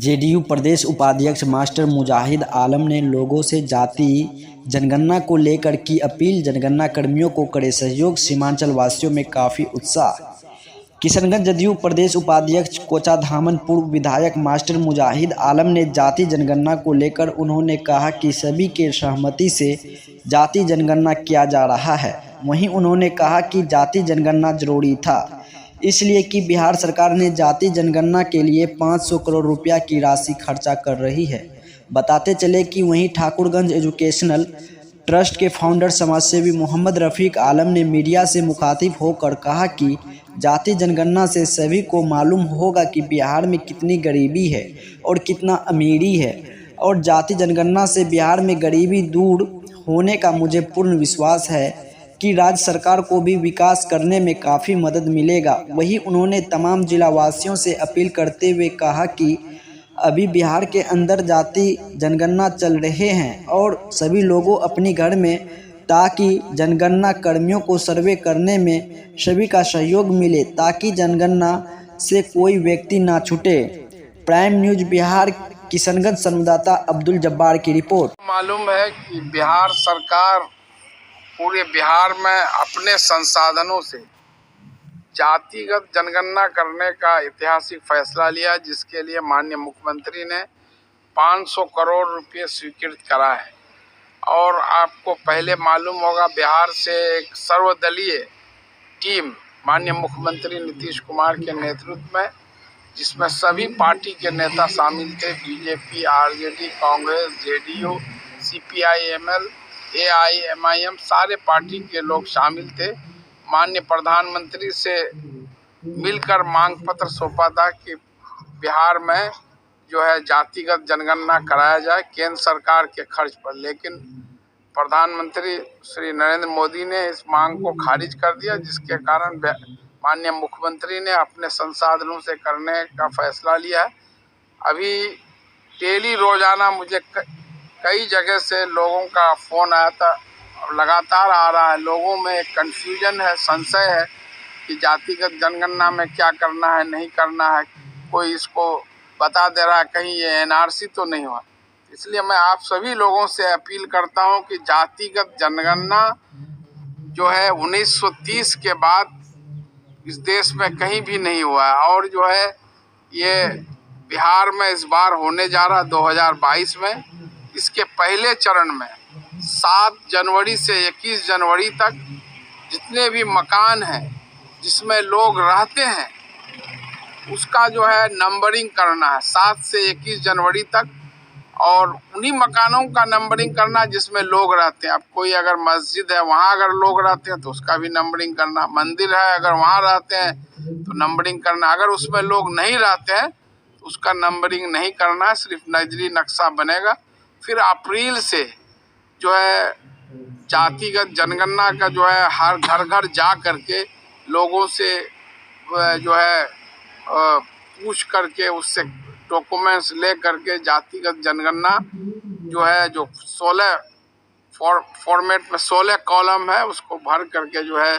JDU प्रदेश उपाध्यक्ष master मुजाहिद आलम ने लोगों से जाति जनगणना को लेकर की अपील। जनगणना कर्मियों को करे सहयोग, सीमांचल वासियों में काफ़ी उत्साह। किशनगंज जदयू प्रदेश उपाध्यक्ष कोचाधामन पूर्व विधायक मास्टर मुजाहिद आलम ने जाति जनगणना को लेकर उन्होंने कहा कि सभी के सहमति से जाति जनगणना किया जा रहा है। वहीं उन्होंने कहा कि जाति जनगणना जरूरी था, इसलिए कि बिहार सरकार ने जाति जनगणना के लिए 500 करोड़ रुपया की राशि खर्चा कर रही है। बताते चले कि वहीं ठाकुरगंज एजुकेशनल ट्रस्ट के फाउंडर समाजसेवी मोहम्मद रफीक आलम ने मीडिया से मुखातिब होकर कहा कि जाति जनगणना से सभी को मालूम होगा कि बिहार में कितनी गरीबी है और कितना अमीरी है, और जाति जनगणना से बिहार में गरीबी दूर होने का मुझे पूर्ण विश्वास है कि राज्य सरकार को भी विकास करने में काफ़ी मदद मिलेगा। वहीं उन्होंने तमाम जिलावासियों से अपील करते हुए कहा कि अभी बिहार के अंदर जाति जनगणना चल रहे हैं और सभी लोगों अपने घर में, ताकि जनगणना कर्मियों को सर्वे करने में सभी का सहयोग मिले, ताकि जनगणना से कोई व्यक्ति ना छूटे। प्राइम न्यूज़ बिहार किशनगंज संवाददाता अब्दुल जब्बार की रिपोर्ट। मालूम है कि बिहार सरकार पूरे बिहार में अपने संसाधनों से जातिगत जनगणना करने का ऐतिहासिक फैसला लिया, जिसके लिए माननीय मुख्यमंत्री ने 500 करोड़ रुपए स्वीकृत करा है। और आपको पहले मालूम होगा, बिहार से एक सर्वदलीय टीम माननीय मुख्यमंत्री नीतीश कुमार के नेतृत्व में, जिसमें सभी पार्टी के नेता शामिल थे, BJP, RJD, Congress, JDU, CPI-ML, AIMIM, सारे पार्टी के लोग शामिल थे। माननीय प्रधानमंत्री से मिलकर मांग पत्र सौंपा था कि बिहार में जो है जातिगत जनगणना कराया जाए केंद्र सरकार के खर्च पर, लेकिन प्रधानमंत्री श्री नरेंद्र मोदी ने इस मांग को खारिज कर दिया, जिसके कारण माननीय मुख्यमंत्री ने अपने संसाधनों से करने का फैसला लिया है। अभी डेली रोजाना मुझे कई जगह से लोगों का फ़ोन आया था और लगातार आ रहा है। लोगों में एक कन्फ्यूजन है, संशय है कि जातिगत जनगणना में क्या करना है, नहीं करना है। कोई इसको बता दे रहा है कहीं ये एनआरसी तो नहीं हुआ। इसलिए मैं आप सभी लोगों से अपील करता हूं कि जातिगत जनगणना जो है 1930 के बाद इस देश में कहीं भी नहीं हुआ है, और जो है ये बिहार में इस बार होने जा रहा 2022 में। इसके पहले चरण में 7 जनवरी से 21 जनवरी तक जितने भी मकान हैं जिसमें लोग रहते हैं, उसका जो है नंबरिंग करना है 7 से 21 जनवरी तक, और उन्हीं मकानों का नंबरिंग करना जिसमें लोग रहते हैं। अब कोई अगर मस्जिद है, वहाँ अगर लोग रहते हैं तो उसका भी नंबरिंग करना, मंदिर है अगर वहाँ रहते हैं तो नंबरिंग करना, अगर उसमें लोग नहीं रहते हैं तो उसका नंबरिंग नहीं करना है, सिर्फ नजरी नक्शा बनेगा। फिर अप्रैल से जो है जातिगत जनगणना का जो है हर घर घर जा करके लोगों से जो है पूछ करके उससे डॉक्यूमेंट्स ले करके जातिगत जनगणना जो है, जो 16 फॉर्मेट में 16 कॉलम है, उसको भर करके जो है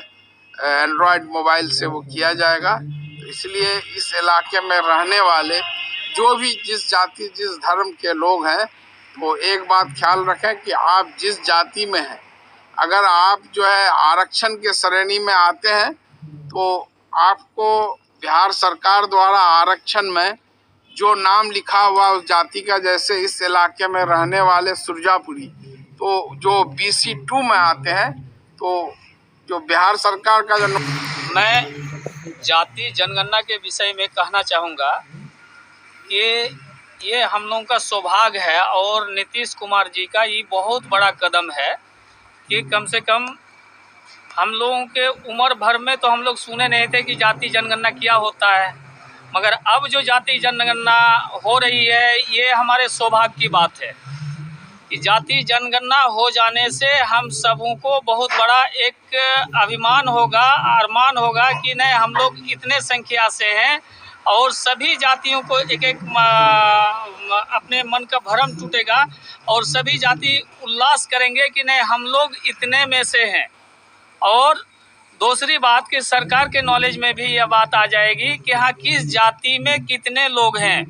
एंड्रॉयड मोबाइल से वो किया जाएगा। तो इसलिए इस इलाके में रहने वाले जो भी जिस जाति जिस धर्म के लोग हैं, तो एक बात ख्याल रखें कि आप जिस जाति में हैं, अगर आप जो है आरक्षण के श्रेणी में आते हैं तो आपको बिहार सरकार द्वारा आरक्षण में जो नाम लिखा हुआ उस जाति का, जैसे इस इलाके में रहने वाले सुरजापुरी, तो जो BC2 में आते हैं, तो जो बिहार सरकार का जो मैं जाति जनगणना के विषय में कहना चाहूँगा कि ये हम लोगों का सौभाग्य है और नीतीश कुमार जी का ये बहुत बड़ा कदम है कि कम से कम हम लोगों के उम्र भर में तो हम लोग सुने नहीं थे कि जाति जनगणना क्या होता है, मगर अब जो जाति जनगणना हो रही है, ये हमारे सौभाग्य की बात है कि जाति जनगणना हो जाने से हम सबों को बहुत बड़ा एक अभिमान होगा, अरमान होगा कि नहीं, हम लोग इतने संख्या से हैं और सभी जातियों को एक एक अपने मन का भरम टूटेगा और सभी जाति उल्लास करेंगे कि नहीं, हम लोग इतने में से हैं। और दूसरी बात कि सरकार के नॉलेज में भी यह बात आ जाएगी कि हाँ, किस जाति में कितने लोग हैं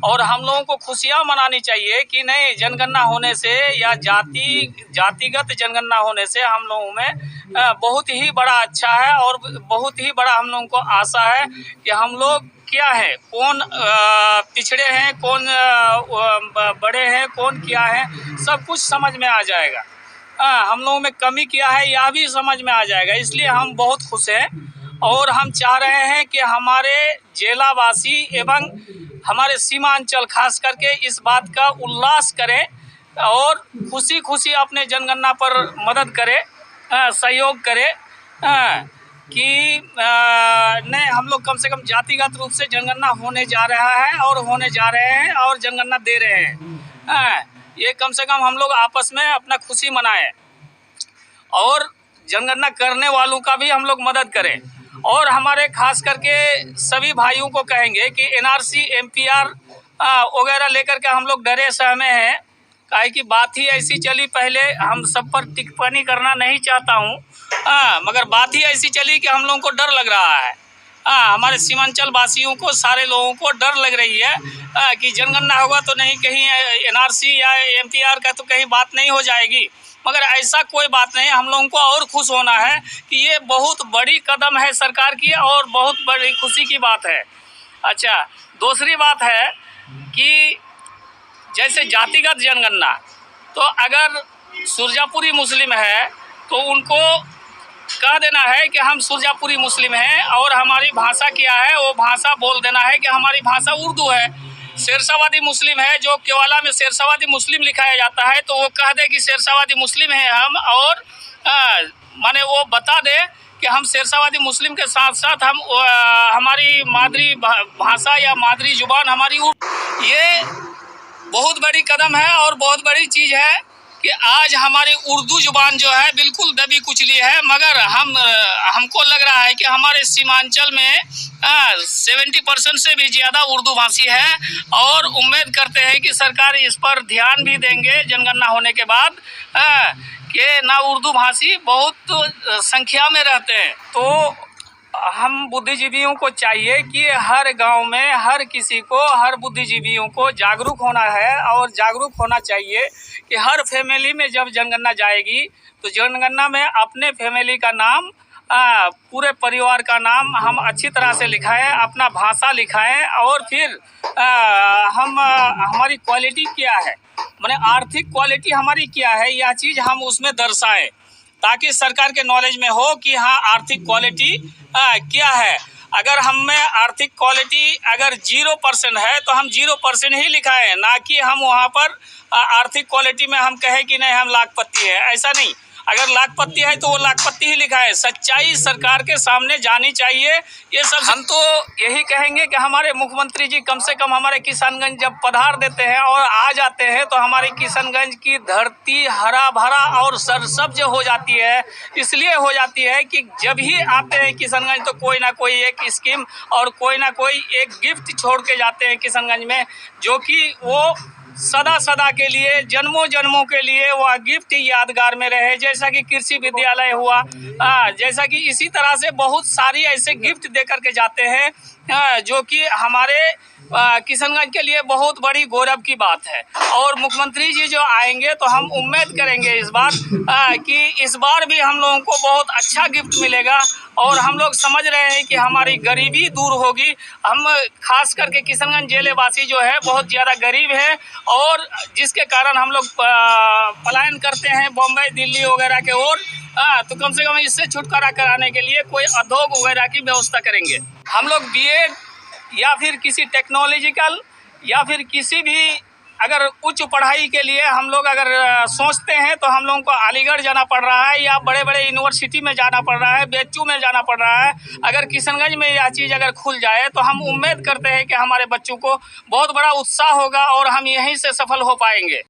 और हम लोगों को खुशियाँ मनानी चाहिए कि नहीं, जनगणना होने से या जातिगत जनगणना होने से हम लोगों में बहुत ही बड़ा अच्छा है और बहुत ही बड़ा हम लोगों को आशा है कि हम लोग क्या है, कौन पिछड़े हैं, कौन बड़े हैं, कौन क्या है, सब कुछ समझ में आ जाएगा। हम लोगों में कमी क्या है यह भी समझ में आ जाएगा। इसलिए हम बहुत खुश हैं और हम चाह रहे हैं कि हमारे जिलावासी एवं हमारे सीमांचल खास करके इस बात का उल्लास करें और खुशी खुशी अपने जनगणना पर मदद करें, सहयोग करें कि नहीं, हम लोग कम से कम जातिगत रूप से जनगणना होने जा रहा है और होने जा रहे हैं और जनगणना दे रहे हैं। ये कम से कम हम लोग आपस में अपना खुशी मनाएं और जनगणना करने वालों का भी हम लोग मदद करें। और हमारे खास करके सभी भाइयों को कहेंगे कि एनआरसी एमपीआर वगैरह लेकर के हम लोग डरे सहमे हैं, काहे कि बात ही ऐसी चली। पहले हम सब पर टिप्पणी करना नहीं चाहता हूँ, मगर बात ही ऐसी चली कि हम लोगों को डर लग रहा है। हमारे सीमांचल वासियों को, सारे लोगों को डर लग रही है कि जनगणना होगा तो नहीं कहीं एनआरसी या एमपीआर का तो कहीं बात नहीं हो जाएगी। मगर ऐसा कोई बात नहीं, हम लोगों को और खुश होना है कि ये बहुत बड़ी कदम है सरकार की और बहुत बड़ी खुशी की बात है। अच्छा, दूसरी बात है कि जैसे जातिगत जनगणना, तो अगर सुरजापुरी मुस्लिम है तो उनको कह देना है कि हम सुरजापुरी मुस्लिम हैं और हमारी भाषा क्या है, वो भाषा बोल देना है कि हमारी भाषा उर्दू है। शेरशावादी मुस्लिम है, जो केवाला में शेरशावादी मुस्लिम लिखाया जाता है, तो वो कह दे कि शेरशावादी मुस्लिम हैं हम, और माने वो बता दे कि हम शेरशावादी मुस्लिम के साथ साथ हम हमारी मादरी भाषा या मादरी जुबान हमारी उर्दू। ये बहुत बड़ी कदम है और बहुत बड़ी चीज़ है कि आज हमारी उर्दू जुबान जो है बिल्कुल दबी कुचली है, मगर हमको लग रहा है कि हमारे सीमांचल में 70% से भी ज़्यादा उर्दू भाषी है और उम्मीद करते हैं कि सरकार इस पर ध्यान भी देंगे जनगणना होने के बाद कि ना उर्दू भाषी बहुत संख्या में रहते हैं। तो हम बुद्धिजीवियों को चाहिए कि हर गांव में हर किसी को, हर बुद्धिजीवियों को जागरूक होना है और जागरूक होना चाहिए कि हर फैमिली में जब जनगणना जाएगी तो जनगणना में अपने फैमिली का नाम, पूरे परिवार का नाम हम अच्छी तरह से लिखाएं, अपना भाषा लिखाएं और फिर हमारी क्वालिटी क्या है, माने आर्थिक क्वालिटी हमारी क्या है, यह चीज़ हम उसमें दर्शाएं ताकि सरकार के नॉलेज में हो कि हाँ आर्थिक क्वालिटी क्या है। अगर हम में आर्थिक क्वालिटी अगर 0% है तो हम 0% ही लिखाएं, ना कि हम वहाँ पर आर्थिक क्वालिटी में हम कहें कि नहीं हम लाखपति है, ऐसा नहीं। अगर लाखपति है तो वो लाखपति ही लिखाए। सच्चाई सरकार के सामने जानी चाहिए। ये सब हम तो यही कहेंगे कि हमारे मुख्यमंत्री जी कम से कम हमारे किशनगंज जब पधार देते हैं और आ जाते हैं तो हमारे किशनगंज की धरती हरा भरा और सरसब्ज हो जाती है। इसलिए हो जाती है कि जब ही आते हैं किशनगंज तो कोई ना कोई एक स्कीम और कोई ना कोई एक गिफ्ट छोड़ के जाते हैं किशनगंज में, जो कि वो सदा सदा के लिए, जन्मों जन्मों के लिए वह गिफ्ट यादगार में रहे। जैसा कि कृषि विद्यालय हुआ, जैसा कि इसी तरह से बहुत सारी ऐसे गिफ्ट दे करके जाते हैं जो कि हमारे किशनगंज के लिए बहुत बड़ी गौरव की बात है। और मुख्यमंत्री जी जो आएंगे तो हम उम्मीद करेंगे इस बार कि इस बार भी हम लोगों को बहुत अच्छा गिफ्ट मिलेगा और हम लोग समझ रहे हैं कि हमारी गरीबी दूर होगी। हम खास करके किशनगंज जिले वासी जो है बहुत ज़्यादा गरीब है और जिसके कारण हम लोग पलायन करते हैं बॉम्बे दिल्ली वगैरह के ओर। तो कम से कम इससे छुटकारा कराने के लिए कोई उद्योग वगैरह की व्यवस्था करेंगे। हम लोग बीएड या फिर किसी टेक्नोलॉजिकल या फिर किसी भी अगर उच्च पढ़ाई के लिए हम लोग अगर सोचते हैं तो हम लोगों को अलीगढ़ जाना पड़ रहा है या बड़े बड़े यूनिवर्सिटी में जाना पड़ रहा है, बेच्चू में जाना पड़ रहा है। अगर किशनगंज में यह चीज़ अगर खुल जाए तो हम उम्मीद करते हैं कि हमारे बच्चों को बहुत बड़ा उत्साह होगा और हम यहीं से सफल हो पाएंगे।